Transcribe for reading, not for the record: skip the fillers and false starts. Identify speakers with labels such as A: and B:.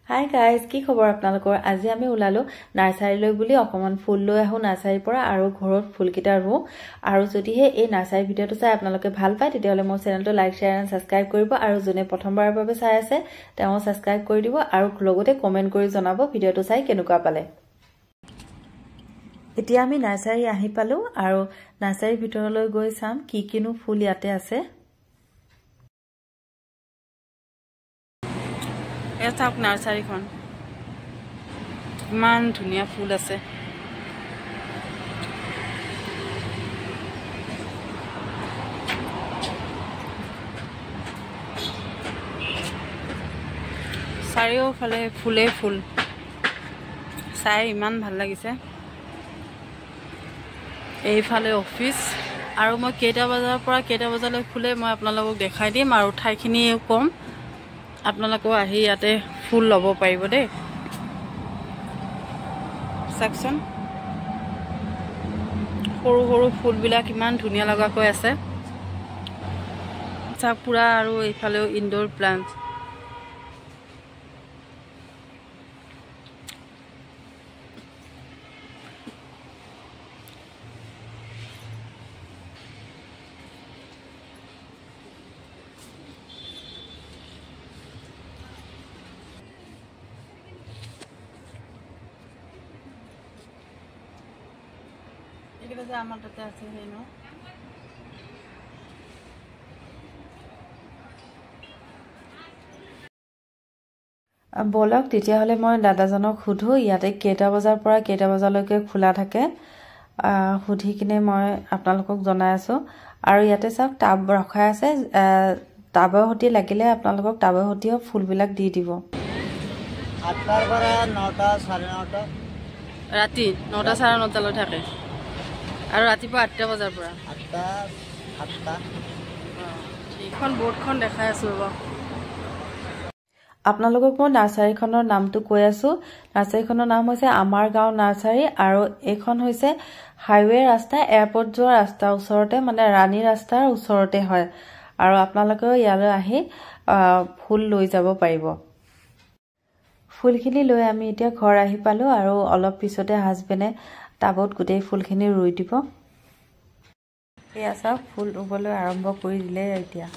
A: Hi guys, কি খবৰ আপোনালোকৰ? আজি আমি ওলালো নাৰ্সাৰীলৈ বুলি অকমান ফুল লৈ আহো নাৰ্সাৰীৰ পৰা আৰু ঘৰত ফুলকেইটা ৰুও। আৰু যদিহে এই নাৰ্সাৰী ভিডিঅ'টো চাই আপোনালোকে ভাল পায় তেতিয়াহ'লে মোৰ চেনেলটো লাইক, শ্বেয়াৰ এণ্ড সাবস্ক্ৰাইব কৰিব আৰু যোনে প্ৰথমবাৰৰ বাবে চাই আছে তেওঁ সাবস্ক্ৰাইব কৰি দিব আৰু লগতে কমেন্ট কৰি জনাব ভিডিঅ'টো চাই কেনেকুৱা পালে। এতিয়া আমি নাৰ্সাৰী আহি পালো আৰু নাৰ্সাৰীৰ ভিতৰলৈ গৈ চাম কি কিনো ফুল ইয়াতে আছে।
B: এয়া চাওক নাৰ্সাৰীখন ইমান ধুনীয়া ফুল আছে। চাৰিওফালে ফুলে ফুল, চাই ইমান ভাল লাগিছে। এইফালে অফিচ আৰু মই কেইটা বজাৰ পৰা কেইটা বজালৈ ফুলে মই আপোনালোকক দেখাই দিম আৰু ঠাইখিনিও কম। আপোনালোকেও আহি ইয়াতে ফুল ল'ব পাৰিব দেই। চাওকচোন সৰু সৰু ফুলবিলাক ইমান ধুনীয়া লগাকৈ আছে। চাওক পুৰা, আৰু এইফালেও ইনডোৰ প্লান্ট। এইকেইটা যে আমাৰ তাতে আছে সেই ন
A: বলক তেতিয়াহ'লে মই দাদাজনক সুধো ইয়াতে কেইটা বজাৰ পৰা কেইটা বজালৈকে খোলা থাকে। সুধি কিনে মই আপোনালোকক জনাই আছো। আৰু ইয়াতে চাওক টাব ৰখাই আছে, টাবৰ সতি লাগিলে আপোনালোকক টাবৰ সতিও ফুলবিলাক দি দিব।
C: 8টাৰ পৰা 9টা 9:30
B: ৰাতি 9টা 9:30 লৈ থাকে আৰু ৰাতিপুৱা 8টা বজাৰ পৰা
C: 8টা।
B: এইখন বৰ্ডখন দেখাই আছো ৰ'ব।
A: আপোনালোকক মই নাৰ্সাৰীখনৰ নামটো কৈ আছো। নাৰ্সাৰীখনৰ নাম হৈছে আমাৰ গাঁও নাৰ্সাৰী আৰু এইখন হৈছে হাইৱে ৰাস্তা, এয়াৰপৰ্ট যোৱা ৰাস্তাৰ ওচৰতে, মানে ৰাণী ৰাস্তাৰ ওচৰতে হয়। আৰু আপোনালোকেও ইয়ালৈ আহি ফুল লৈ যাব পাৰিব। ফুলখিনি লৈ আমি এতিয়া ঘৰ আহি পালো আৰু অলপ পিছতে হাজবেণ্ডে টাবত গোটেই ফুলখিনি ৰুই দিব। এয়া চাওক ফুল ৰুবলৈ আৰম্ভ কৰি দিলে এতিয়া।